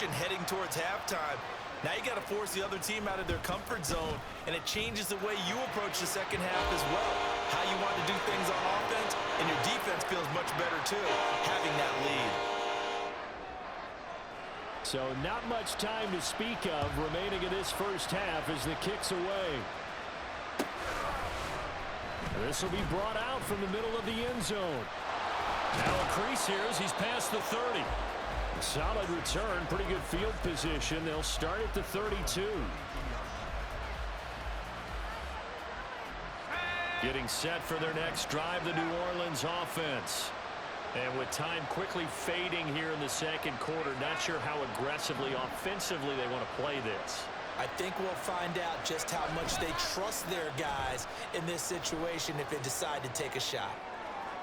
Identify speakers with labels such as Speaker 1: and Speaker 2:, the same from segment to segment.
Speaker 1: motion heading towards halftime. Now you got to force the other team out of their comfort zone, and it changes the way you approach the second half as well. How you want to do things on offense, and your defense feels much better too, having that lead.
Speaker 2: So not much time to speak of remaining in this first half as the kick's away. This will be brought out from the middle of the end zone. Now a crease here as he's past the 30. Solid return, pretty good field position. They'll start at the 32. Getting set for their next drive, the New Orleans offense. And with time quickly fading here in the second quarter, not sure how aggressively, offensively they want to play this.
Speaker 1: I think we'll find out just how much they trust their guys in this situation if they decide to take a shot.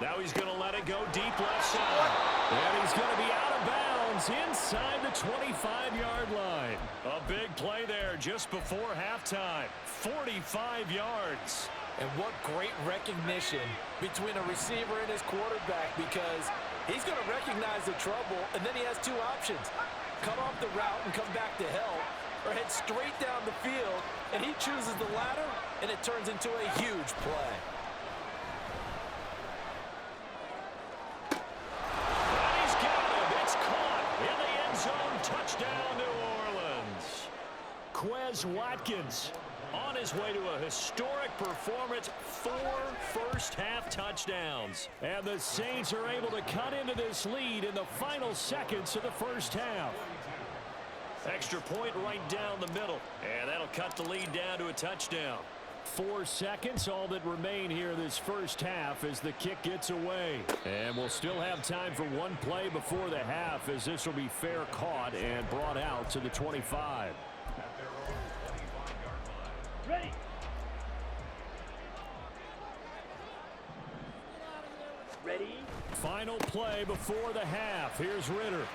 Speaker 2: Now he's going to let it go deep left side. And he's going to be out of bounds inside the 25-yard line. A big play there just before halftime. 45 yards.
Speaker 3: And what great recognition between a receiver and his quarterback, because he's going to recognize the trouble, and then he has two options. Cut off the route and come back to help, or head straight down the field, and he chooses the latter, and it turns into a huge play.
Speaker 2: And he's got him. It's caught in the end zone. Touchdown, New Orleans. Quez Watkins on his way to a historic performance, 4 first-half touchdowns. And the Saints are able to cut into this lead in the final seconds of the first half. Extra point right down the middle, and that'll cut the lead down to a touchdown. 4 seconds, all that remain here this first half as the kick gets away. And we'll still have time for one play before the half as this will be fair caught and brought out to the 25.
Speaker 4: Ready. Ready.
Speaker 2: Final play before the half. Here's Ritter.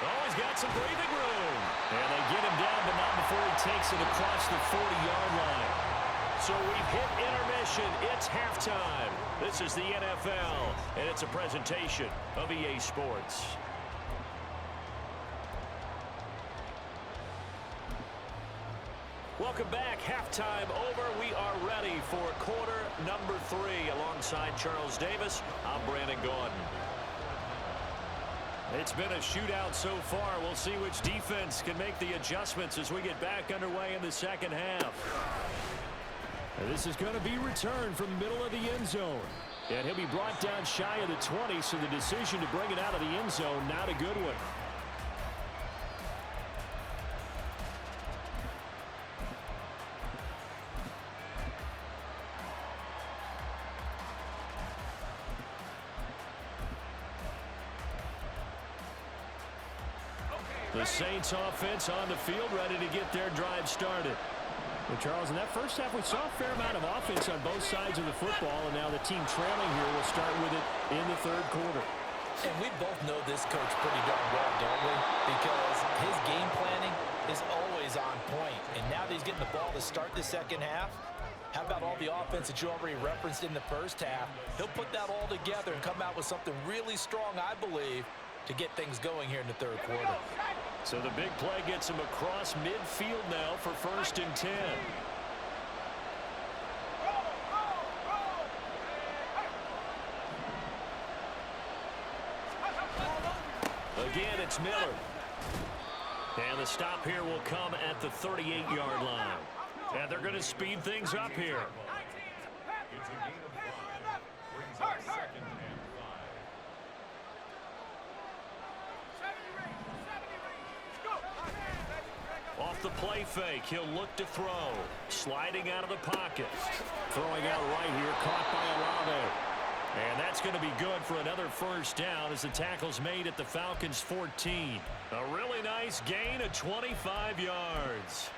Speaker 2: Oh, he's got some breathing room. And they get him down, but not before he takes it across the 40-yard line. So we've hit intermission. It's halftime. This is the NFL, and it's a presentation of EA Sports. Welcome back. Halftime over. We are ready for quarter number 3. Alongside Charles Davis, I'm Brandon Gordon. It's been a shootout so far. We'll see which defense can make the adjustments as we get back underway in the second half. And this is going to be returned from the middle of the end zone. And he'll be brought down shy of the 20, so the decision to bring it out of the end zone, not a good one. The Saints offense on the field, ready to get their drive started. Well, Charles, in that first half, we saw a fair amount of offense on both sides of the football, and now the team trailing here will start with it in the third quarter.
Speaker 3: And we both know this coach pretty darn well, don't we? Because his game planning is always on point. And now that he's getting the ball to start the second half, how about all the offense that you already referenced in the first half? He'll put that all together and come out with something really strong, I believe, to get things going here in the third quarter.
Speaker 2: So the big play gets him across midfield now for 1st and 10. Again, it's Miller. And the stop here will come at the 38-yard line. And they're going to speed things up here. Off the play fake, he'll look to throw. Sliding out of the pocket. Throwing out right here, caught by Olave. And that's going to be good for another first down as the tackle's made at the Falcons' 14. A really nice gain of 25 yards.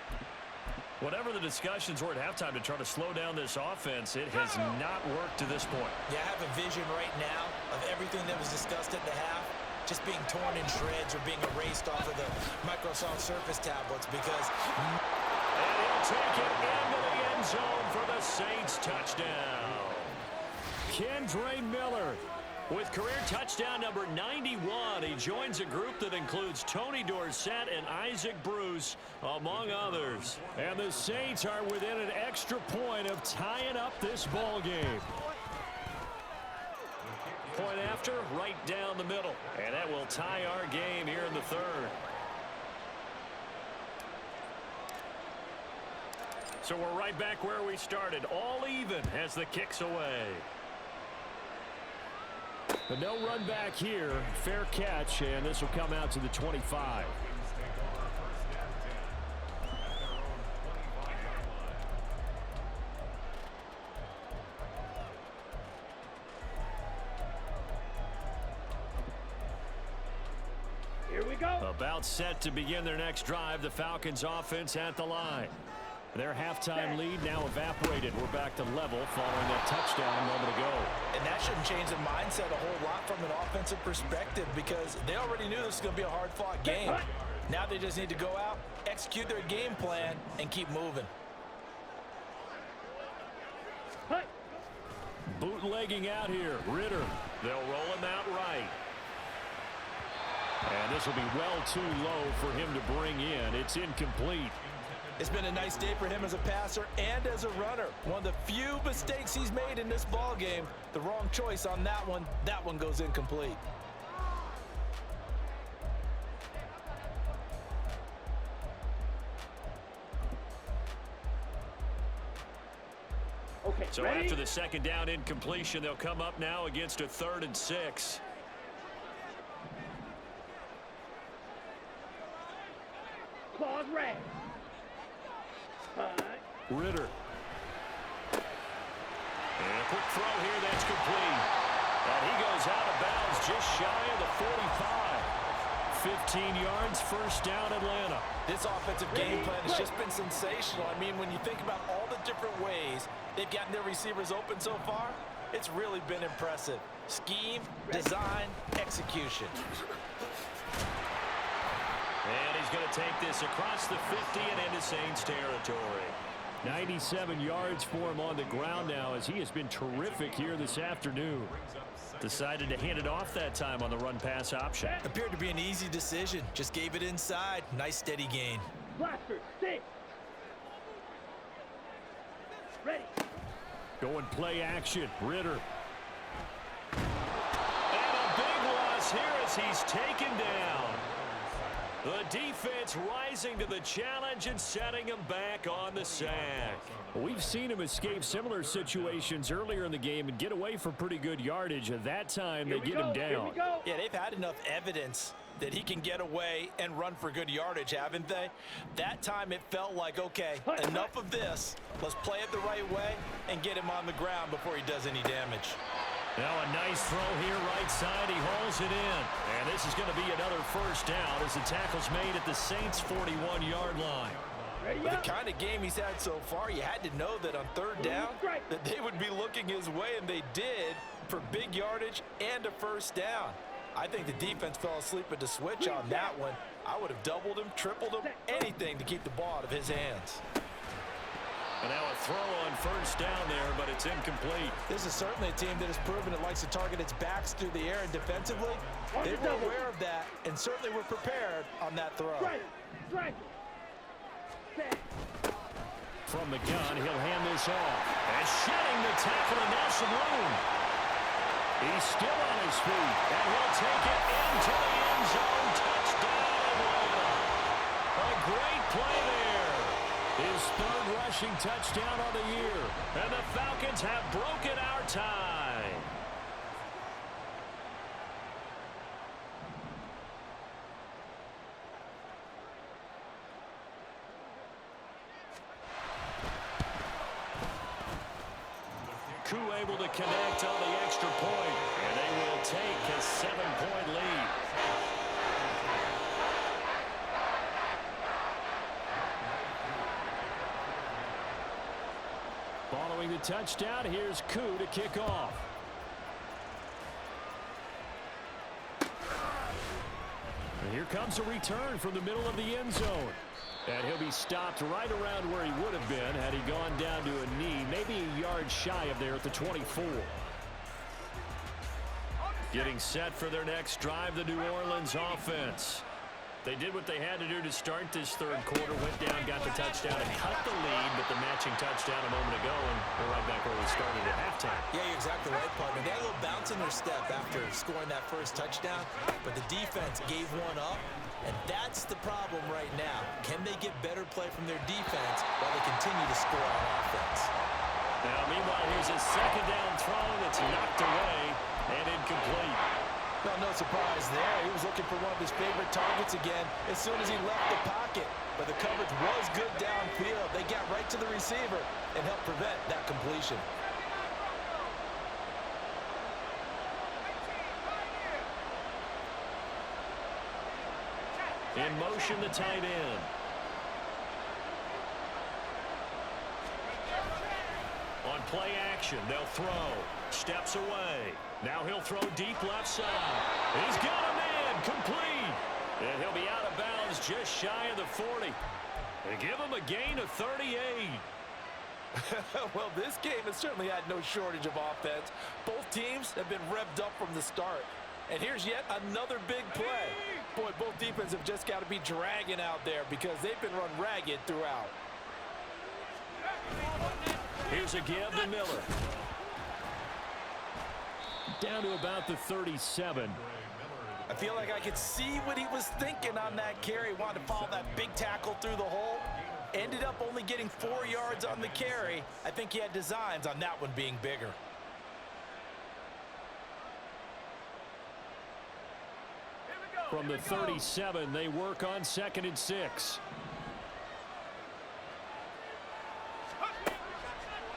Speaker 2: Whatever the discussions were at halftime to try to slow down this offense, it has not worked to this point.
Speaker 1: Yeah, I have a vision right now of everything that was discussed at the half just being torn in shreds or being erased off of the Microsoft Surface tablets because...
Speaker 2: And he'll take it into the end zone for the Saints touchdown. Kendre Miller With career touchdown number 91, he joins a group that includes Tony Dorsett and Isaac Bruce, among others. And the Saints are within an extra point of tying up this ball game. Point after, right down the middle. And that will tie our game here in the third. So we're right back where we started, all even as the kick's away. But no run back here. Fair catch, and this will come out to the 25.
Speaker 4: Here we go.
Speaker 2: About set to begin their next drive, the Falcons offense at the line. Their halftime lead now evaporated. We're back to level following that touchdown a moment ago.
Speaker 3: And that shouldn't change the mindset a whole lot from an offensive perspective because they already knew this was going to be a hard-fought game. Now they just need to go out, execute their game plan, and keep moving.
Speaker 2: Bootlegging out here. Ritter. They'll roll him out right. And this will be well too low for him to bring in. It's incomplete.
Speaker 3: It's been a nice day for him as a passer and as a runner. One of the few mistakes he's made in this ball game. The wrong choice on that one. That one goes incomplete.
Speaker 4: Okay,
Speaker 2: so
Speaker 4: ready?
Speaker 2: After the second down incompletion, they'll come up now against a 3rd and 6.
Speaker 4: Claws red.
Speaker 2: Ritter. And a quick throw here that's complete. And he goes out of bounds just shy of the 45. 15 yards, first down Atlanta.
Speaker 3: This offensive game plan has just been sensational. I mean, when you think about all the different ways they've gotten their receivers open so far, it's really been impressive. Scheme, design, execution.
Speaker 2: And he's going to take this across the 50 and into Saints territory. 97 yards for him on the ground now as he has been terrific here this afternoon. Decided to hand it off that time on the run-pass option.
Speaker 3: Appeared to be an easy decision. Just gave it inside. Nice steady gain.
Speaker 4: Blaster, stay. Ready.
Speaker 2: Going play action. Ritter. And a big loss here as he's taken down. The defense rising to the challenge and setting him back on the sack. We've seen him escape similar situations earlier in the game and get away for pretty good yardage. At that time, they get him down.
Speaker 3: Yeah, they've had enough evidence that he can get away and run for good yardage, haven't they? That time it felt like, okay, enough of this. Let's play it the right way and get him on the ground before he does any damage.
Speaker 2: Now a nice throw here right side. He hauls it in. And this is going to be another first down as the tackle's made at the Saints' 41-yard line.
Speaker 3: With the kind of game he's had so far, you had to know that on 3rd down that they would be looking his way, and they did, for big yardage and a first down. I think the defense fell asleep at the switch on that one. I would have doubled him, tripled him, anything to keep the ball out of his hands.
Speaker 2: And now a throw on first down there, but it's incomplete.
Speaker 3: This is certainly a team that has proven it likes to target its backs through the air, and defensively, they were aware of that and certainly were prepared on that throw.
Speaker 2: From the gun, he'll hand this off. And shedding the tackle, and now some room. He's still on his feet, and he'll take it into the end zone. Touchdown, Atlanta. A great play there. His 3rd rushing touchdown on the year. And the Falcons have broken our tie. Koo able to connect on the extra point, and they will take a 7-point lead. Following the touchdown, here's Koo to kick off. And here comes a return from the middle of the end zone. And he'll be stopped right around where he would have been had he gone down to a knee, maybe a yard shy of there at the 24. Getting set for their next drive, the New Orleans offense. They did what they had to do to start this third quarter, went down, got the touchdown, and cut the lead, but the matching touchdown a moment ago, and we're right back where we started at halftime.
Speaker 3: Yeah, you're exactly right, partner. They had a little bounce in their step after scoring that first touchdown, but the defense gave one up, and that's the problem right now. Can they get better play from their defense while they continue to score on offense?
Speaker 2: Now, meanwhile, here's a second down throw that's knocked away and incomplete.
Speaker 3: Well, no surprise there. He was looking for one of his favorite targets again as soon as he left the pocket. But the coverage was good downfield. They got right to the receiver and helped prevent that completion.
Speaker 2: In motion, the tight end. On play action, they'll throw. Steps away. Now he'll throw deep left side. He's got a man complete. And he'll be out of bounds just shy of the 40. They give him a gain of 38.
Speaker 3: Well, this game has certainly had no shortage of offense. Both teams have been revved up from the start. And here's yet another big play. Boy, both defenses have just got to be dragging out there because they've been run ragged throughout.
Speaker 2: Here's a give to Miller. Down to about the 37.
Speaker 3: I feel like I could see what he was thinking on that carry. Wanted to follow that big tackle through the hole. Ended up only getting 4 yards on the carry. I think he had designs on that one being bigger.
Speaker 2: From the 37, they work on 2nd and 6.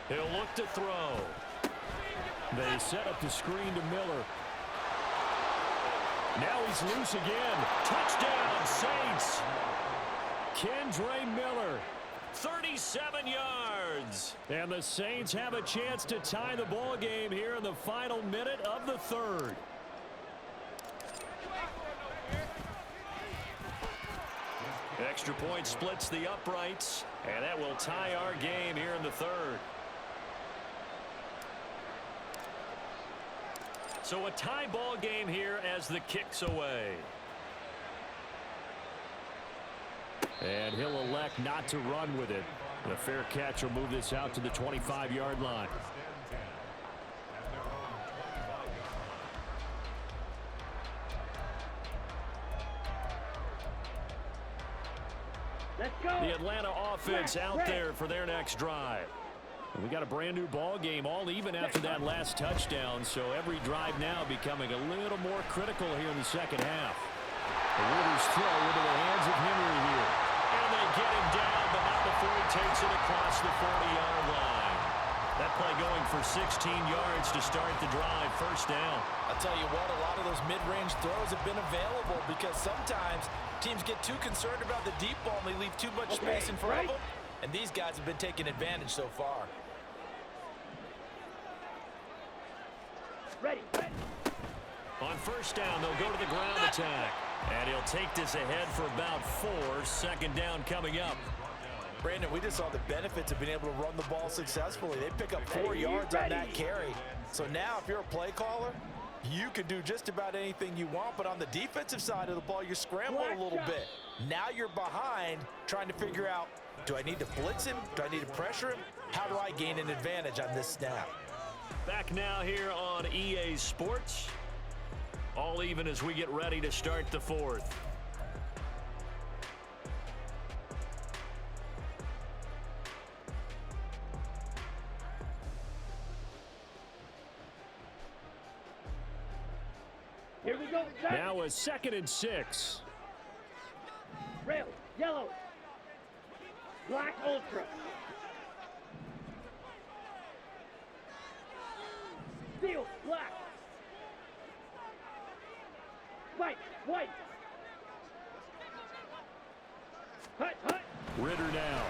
Speaker 2: He'll look to throw. They set up the screen to Miller. Now he's loose again. Touchdown, Saints. Kendre Miller, 37 yards. And the Saints have a chance to tie the ball game here in the final minute of the third. Extra point splits the uprights, and that will tie our game here in the third. So a tie ball game here as the kick's away. And he'll elect not to run with it. The fair catch will move this out to the 25-yard line.
Speaker 4: Let's go.
Speaker 2: The Atlanta offense out there for their next drive. And we got a brand new ball game, all even after that last touchdown, so every drive now becoming a little more critical here in the second half. The Raiders throw into the hands of Henry here. And they get him down, but not before he takes it across the 40-yard line. That play going for 16 yards to start the drive, first down.
Speaker 3: I'll tell you what, a lot of those mid-range throws have been available because sometimes teams get too concerned about the deep ball and they leave too much space in front of them. And these guys have been taking advantage so far.
Speaker 4: Ready.
Speaker 2: On first down, they'll go to the ground attack. And he'll take this ahead for about 4. Second down coming up.
Speaker 3: Brandon, we just saw the benefits of being able to run the ball successfully. They pick up 4 yards on that carry. So now if you're a play caller, you can do just about anything you want. But on the defensive side of the ball, you're scrambling a little bit. Now you're behind trying to figure out, do I need to blitz him? Do I need to pressure him? How do I gain an advantage on this snap?
Speaker 2: Back now here on EA Sports. All even as we get ready to start the fourth.
Speaker 4: Here we go.
Speaker 2: Now a 2nd and 6.
Speaker 4: Rail. Yellow. Black ultra. Steel. Black. White. White. Hut. Hut.
Speaker 2: Ritter now.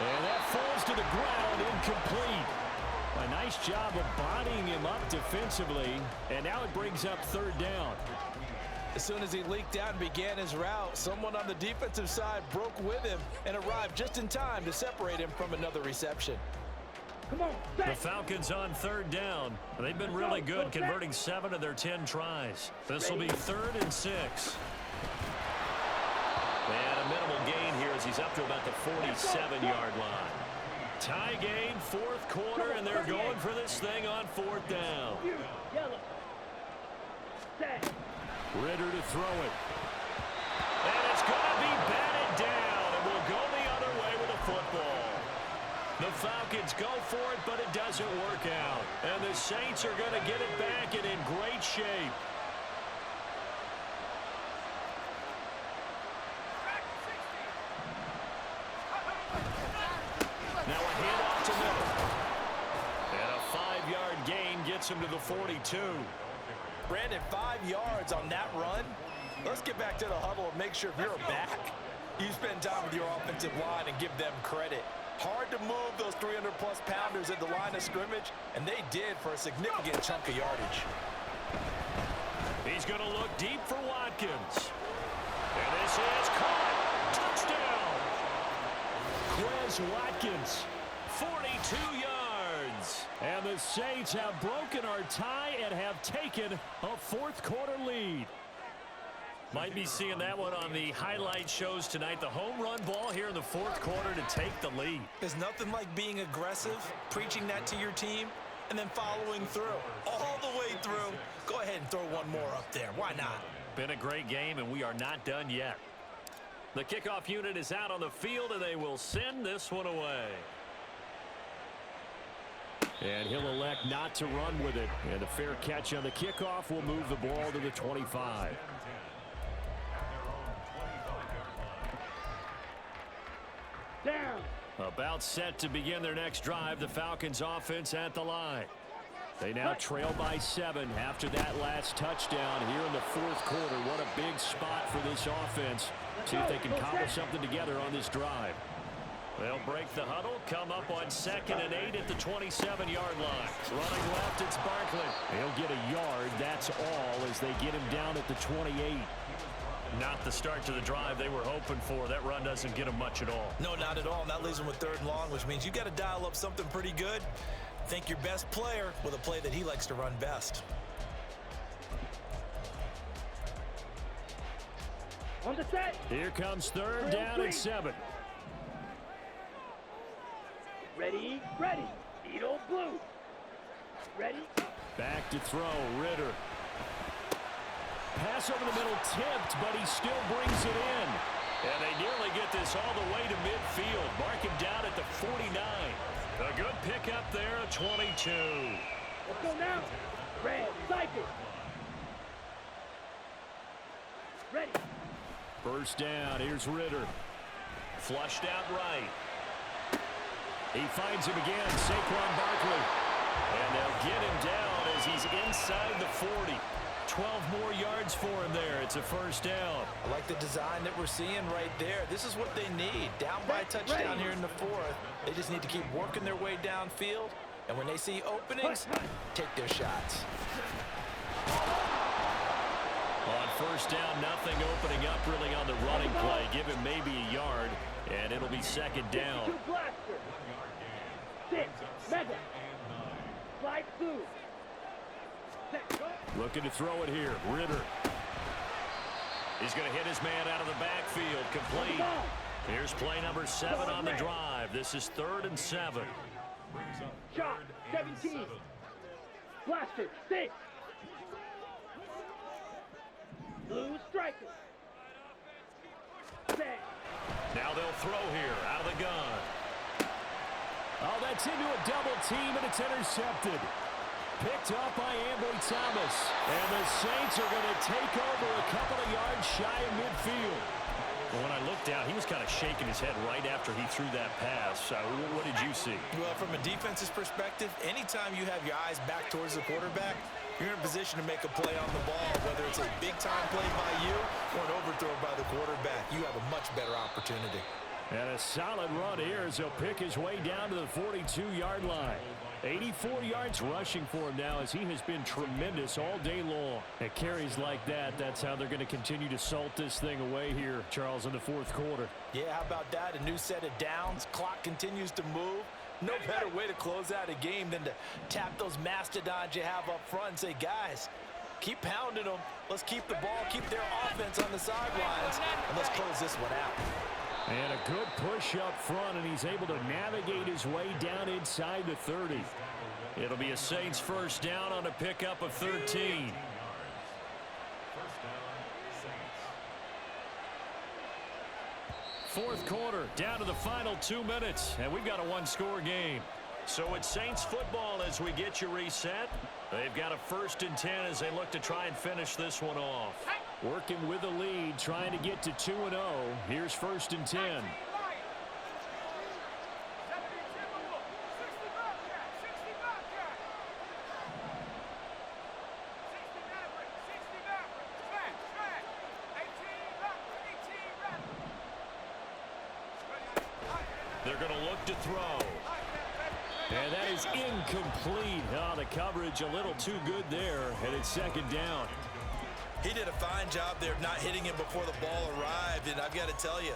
Speaker 2: And that falls to the ground, incomplete. A nice job of bodying him up defensively, and now it brings up 3rd down.
Speaker 3: As soon as he leaked out and began his route, someone on the defensive side broke with him and arrived just in time to separate him from another reception.
Speaker 4: Come on,
Speaker 2: The
Speaker 4: set.
Speaker 2: Falcons on third down. They've been really good, converting 7 of their 10 tries. This will be 3rd and 6. And a minimal gain here as he's up to about the 47-yard line. Tie game, 4th quarter, and they're going for this thing on 4th down.
Speaker 4: Yellow. Set.
Speaker 2: Ritter to throw it. And it's going to be batted down, and we'll go the other way with the football. The Falcons go for it, but it doesn't work out. And the Saints are going to get it back and in great shape. Now a handoff to Miller. And a 5-yard gain gets him to the 42.
Speaker 1: Brandon, 5 yards on that run. Let's get back to the huddle and make sure if you're back, you spend time with your offensive line and give them credit. Hard to move those 300-plus pounders at the line of scrimmage, and they did for a significant chunk of yardage.
Speaker 2: He's going to look deep for Watkins. And this is caught. Touchdown. Quez Watkins, 42 yards. And the Saints have broken our tie and have taken a 4th quarter lead. Might be seeing that one on the highlight shows tonight. The home run ball here in the 4th quarter to take the lead.
Speaker 1: There's nothing like being aggressive, preaching that to your team, and then following through. All the way through. Go ahead and throw one more up there. Why not?
Speaker 2: Been a great game, and we are not done yet. The kickoff unit is out on the field, and they will send this one away. And he'll elect not to run with it. And a fair catch on the kickoff will move the ball to the 25.
Speaker 4: Down.
Speaker 2: About set to begin their next drive, the Falcons offense at the line. They now trail by 7 after that last touchdown here in the 4th quarter. What a big spot for this offense. See if they can cobble something together on this drive. They'll break the huddle, come up on 2nd and 8 at the 27-yard line. Running left, it's Barkley. He'll get a yard, that's all, as they get him down at the 28. Not the start to the drive they were hoping for. That run doesn't get them much at all.
Speaker 1: No, not at all. And that leaves them with 3rd and long, which means you got to dial up something pretty good. Think your best player with a play that he likes to run best.
Speaker 4: On the set.
Speaker 2: Here comes 3rd down and 7.
Speaker 4: Ready, ready. Beetle blue. Ready.
Speaker 2: Back to throw, Ritter. Pass over the middle tipped, but he still brings it in. And they nearly get this all the way to midfield. Mark him down at the 49. A good pickup there, a 22.
Speaker 4: Let's go now. Red, cycle. Ready.
Speaker 2: First down, here's Ritter. Flushed out right. He finds him again, Saquon Barkley. And they'll get him down as he's inside the 40. 12 more yards for him there. It's a first down.
Speaker 1: I like the design that we're seeing right there. This is what they need. Down by a touchdown here in the 4th. They just need to keep working their way downfield. And when they see openings, take their shots.
Speaker 2: On first down, nothing opening up really on the running play. Give him maybe a yard, and it'll be 2nd down.
Speaker 4: 2 blaster. 6, mega. Slide through. Set, go.
Speaker 2: Looking to throw it here. Ritter. He's going to hit his man out of the backfield. Complete. Here's play number 7 on the drive. This is 3rd and 7.
Speaker 4: Shot, 17. Blaster, 6. Blue striker. Set.
Speaker 2: Now they'll throw here out of the gun. Oh, that's into a double team, and it's intercepted. Picked up by Ambry Thomas. And the Saints are going to take over a couple of yards shy of midfield. Well, when I looked down, he was kind of shaking his head right after he threw that pass. What did you see?
Speaker 1: Well, from a defense's perspective, anytime you have your eyes back towards the quarterback, you're in a position to make a play on the ball, whether it's a big-time play by you or an overthrow by the quarterback. You have a much better opportunity.
Speaker 2: And a solid run here as he'll pick his way down to the 42-yard line. 84 yards rushing for him now as he has been tremendous all day long. At carries like that, that's how they're going to continue to salt this thing away here, Charles, in the 4th quarter.
Speaker 1: Yeah, how about that? A new set of downs. Clock continues to move.
Speaker 3: No better way to close out a game than to tap those mastodons you have up front and say, guys, keep pounding them. Let's keep the ball, keep their offense on the sidelines, and let's close this one out.
Speaker 2: And a good push up front, and he's able to navigate his way down inside the 30. It'll be a Saints first down on a pickup of 13. Fourth quarter, down to the final 2 minutes, and we've got a one-score game. So it's Saints football as we get you reset. They've got a 1st and 10 as they look to try and finish this one off. Working with a lead, trying to get to 2-0. Here's 1st and 10. They're going to look to throw. And that is incomplete. Oh, the coverage a little too good there, and it's 2nd down.
Speaker 1: He did a fine job there of not hitting him before the ball arrived, and I've got to tell you,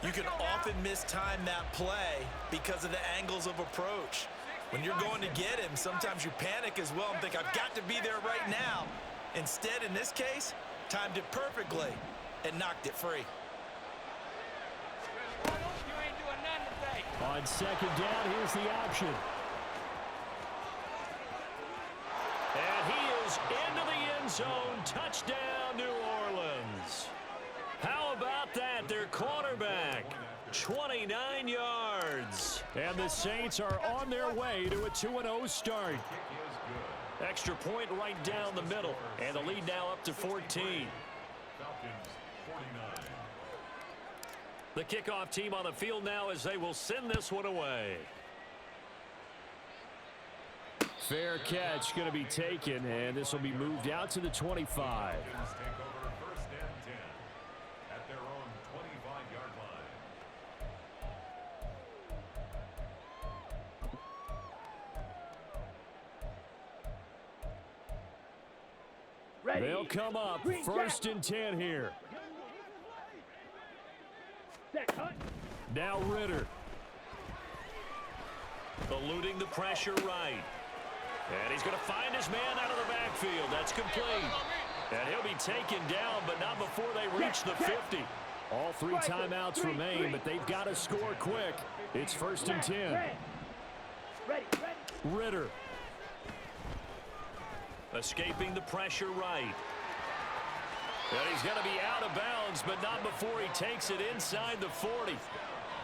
Speaker 1: you can often mistime that play because of the angles of approach. When you're going to get him, sometimes you panic as well and think, I've got to be there right now. Instead, in this case, timed it perfectly and knocked it free.
Speaker 2: On 2nd down, here's the option. And he is into the end zone. Touchdown, New Orleans. How about that? Their quarterback, 29 yards. And the Saints are on their way to a 2-0 start. Extra point right down the middle. And the lead now up to 14. The kickoff team on the field now as they will send this one away. Fair catch going to be taken, and this will be moved out to the 25. They'll come up 1st and 10 here. Now Ritter. Eluding the pressure right. And he's going to find his man out of the backfield. That's complete. And he'll be taken down, but not before they reach the 50. All 3 timeouts remain, but they've got to score quick. It's 1st and 10. Ritter. Escaping the pressure right. And he's going to be out of bounds, but not before he takes it inside the 40.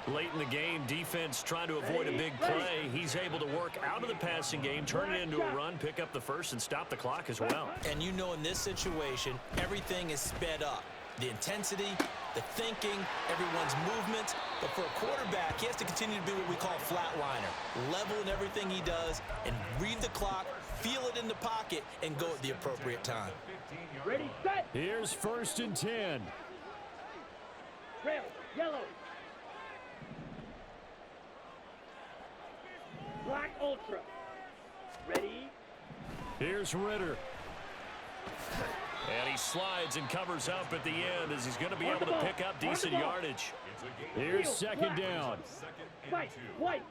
Speaker 2: Late in the game, defense trying to avoid a big play. He's able to work out of the passing game, turn it into a run, pick up the first, and stop the clock as well.
Speaker 3: And you know in this situation, everything is sped up. The intensity, the thinking, everyone's movements. But for a quarterback, he has to continue to be what we call a flatliner. Level in everything he does and read the clock, feel it in the pocket, and go at the appropriate time.
Speaker 4: Ready, set.
Speaker 2: Here's 1st and 10.
Speaker 4: Rail, yellow. Black Ultra. Ready.
Speaker 2: Here's Ritter. And he slides and covers up at the end as he's going to be able to pick up decent yardage. Here's 2nd down.
Speaker 4: Fight, white.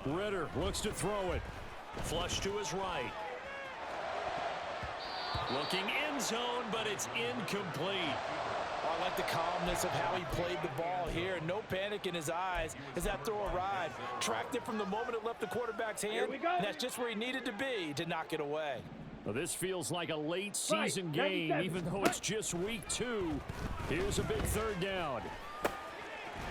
Speaker 2: Ritter looks to throw it. Flush to his right. Looking end zone, but it's incomplete.
Speaker 3: Oh, I like the calmness of how he played the ball here. No panic in his eyes as that throw arrived. Tracked it from the moment it left the quarterback's hand. And that's just where he needed to be to knock it away.
Speaker 2: Well, this feels like a late season game, even though it's just week 2. Here's a big 3rd down.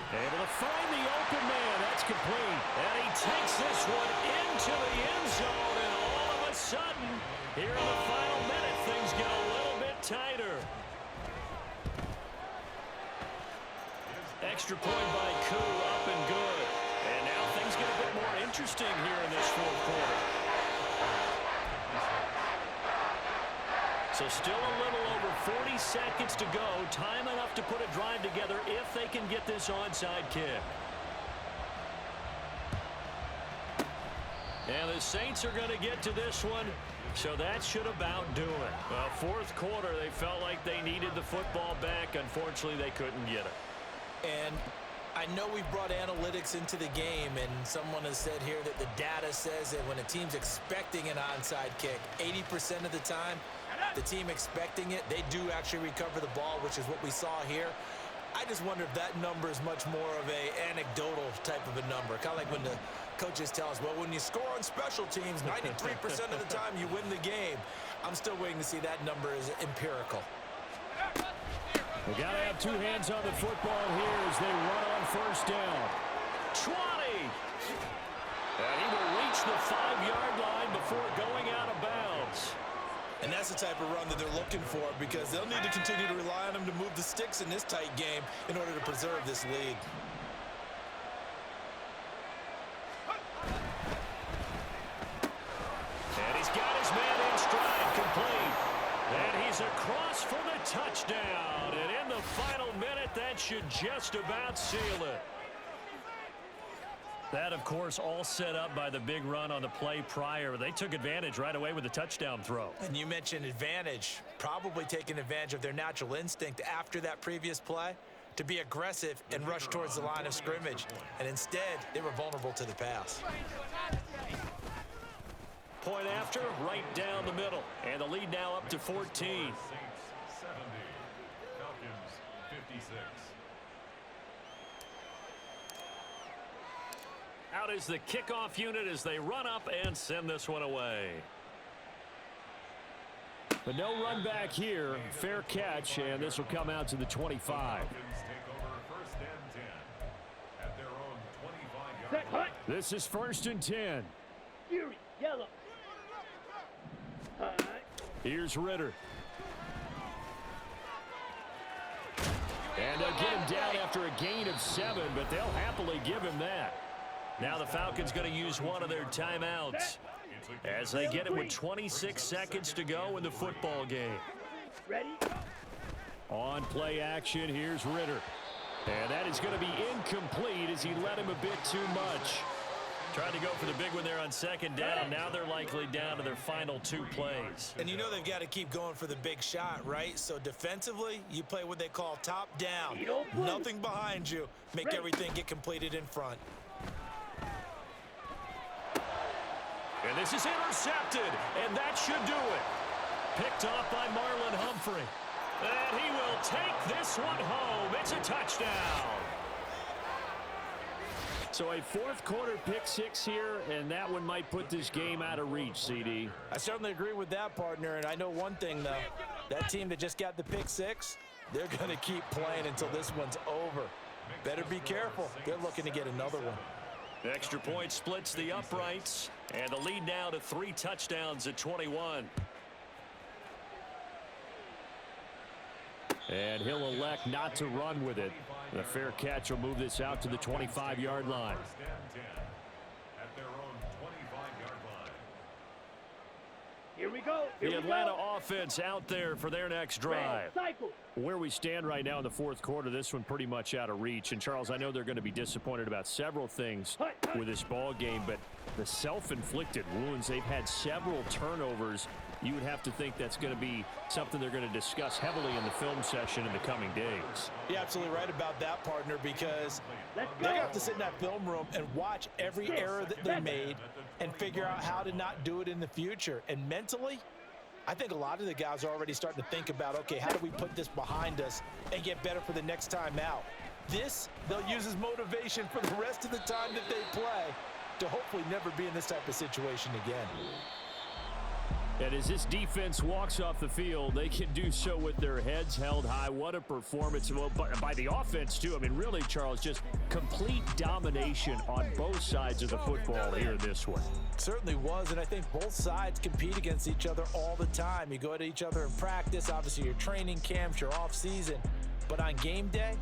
Speaker 2: Able to find the open man. That's complete. And he takes this one into the end zone. And all of a sudden, here in the final minute, things get a little bit tighter. Extra point by Koo, up and good. And now things get a bit more interesting here in this 4th quarter. So still a little over 40 seconds to go. Time enough to put a drive together if they can get this onside kick. And the Saints are going to get to this one, so that should about do it. Well, 4th quarter, they felt like they needed the football back. Unfortunately, they couldn't get it.
Speaker 1: And
Speaker 3: I know we've brought analytics into the game, and someone has said here that the data says that when a team's expecting an onside kick, 80% of the time, the team expecting it, they do actually recover the ball, which is what we saw here. I just wonder if that number is much more of a anecdotal type of a number. Kind of like when the coaches tell us, well, when you score on special teams, 93% of the time you win the game. I'm still waiting to see that number is empirical.
Speaker 2: We got to have two hands on the football here as they run on first down. 20. And he will reach the 5-yard line before going out of bounds.
Speaker 3: And that's the type of run that they're looking for, because they'll need to continue to rely on him to move the sticks in this tight game in order to preserve this lead.
Speaker 2: And he's got his man in stride, complete. And he's across for the touchdown. And in the final minute, that should just about seal it. That, of course, all set up by the big run on the play prior. They took advantage right away with the touchdown throw.
Speaker 3: And you mentioned advantage, probably taking advantage of their natural instinct after that previous play to be aggressive and rush towards the line of scrimmage. And instead, they were vulnerable to the pass.
Speaker 2: Point after, right down the middle. And the lead now up to 14.
Speaker 5: 70. Falcons 56.
Speaker 2: Out is the kickoff unit as they run up and send this one away. But no run back here. Fair catch, and this will come out to the 25.
Speaker 5: Falcons take over first and 10 at their own 25-yard
Speaker 4: Set,
Speaker 5: line.
Speaker 4: hut.
Speaker 2: This is first and 10.
Speaker 4: Fury, yellow. Hut.
Speaker 2: Here's Ritter. And they'll get him down after a gain of 7, but they'll happily give him that. Now the Falcons going to use one of their timeouts as they get it with 26 seconds to go in the football game.
Speaker 4: Ready?
Speaker 2: On play action, here's Ritter. And that is going to be incomplete as he led him a bit too much. Trying to go for the big one there on second down. Now they're likely down to their final 2 plays.
Speaker 3: And you know they've got to keep going for the big shot, right? So defensively, you play what they call top down. Nothing behind you. Make everything get completed in front.
Speaker 2: And this is intercepted, and that should do it. Picked off by Marlon Humphrey. And he will take this one home. It's a touchdown. So a fourth quarter pick 6 here, and that one might put this game out of reach, CD.
Speaker 3: I certainly agree with that, partner, and I know one thing, though. That team that just got the pick 6, they're going to keep playing until this one's over. Better be careful. They're looking to get another one.
Speaker 2: Extra point splits the uprights, and the lead now to 3 touchdowns at 21. And he'll elect not to run with it. The fair catch will move this out to the 25-yard line.
Speaker 5: First and 10 at their own 25-yard line.
Speaker 4: Here we go. Here
Speaker 2: The
Speaker 4: we
Speaker 2: Atlanta
Speaker 4: go.
Speaker 2: offense out there for their next drive.
Speaker 4: Cycle.
Speaker 2: Where we stand right now in the fourth quarter, this one pretty much out of reach. And, Charles, I know they're going to be disappointed about several things with this ball game, but the self-inflicted wounds, they've had several turnovers. You would have to think that's going to be something they're going to discuss heavily in the film session in the coming days.
Speaker 3: You're absolutely right about that, partner, because they're going to have to sit in that film room and watch every error that they made and figure out how to not do it in the future. And mentally, I think a lot of the guys are already starting to think about, okay, how do we put this behind us and get better for the next time out? This, they'll use as motivation for the rest of the time that they play to hopefully never be in this type of situation again.
Speaker 2: And as this defense walks off the field, they can do so with their heads held high. What a performance by the offense, too. I mean, really, Charles, just complete domination on both sides of the football here in this one.
Speaker 3: Certainly was, and I think both sides compete against each other all the time. You go to each other in practice, obviously your training camps, your off season, but on game day,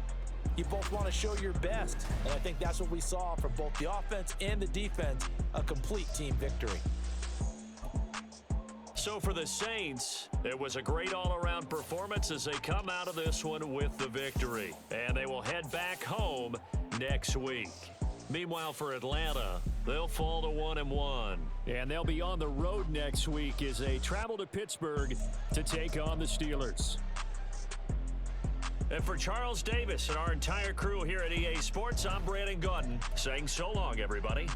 Speaker 3: you both want to show your best, and I think that's what we saw from both the offense and the defense, a complete team victory.
Speaker 2: So for the Saints, it was a great all-around performance as they come out of this one with the victory. And they will head back home next week. Meanwhile, for Atlanta, they'll fall to 1-1. And they'll be on the road next week as they travel to Pittsburgh to take on the Steelers. And for Charles Davis and our entire crew here at EA Sports, I'm Brandon Gaudin saying so long, everybody.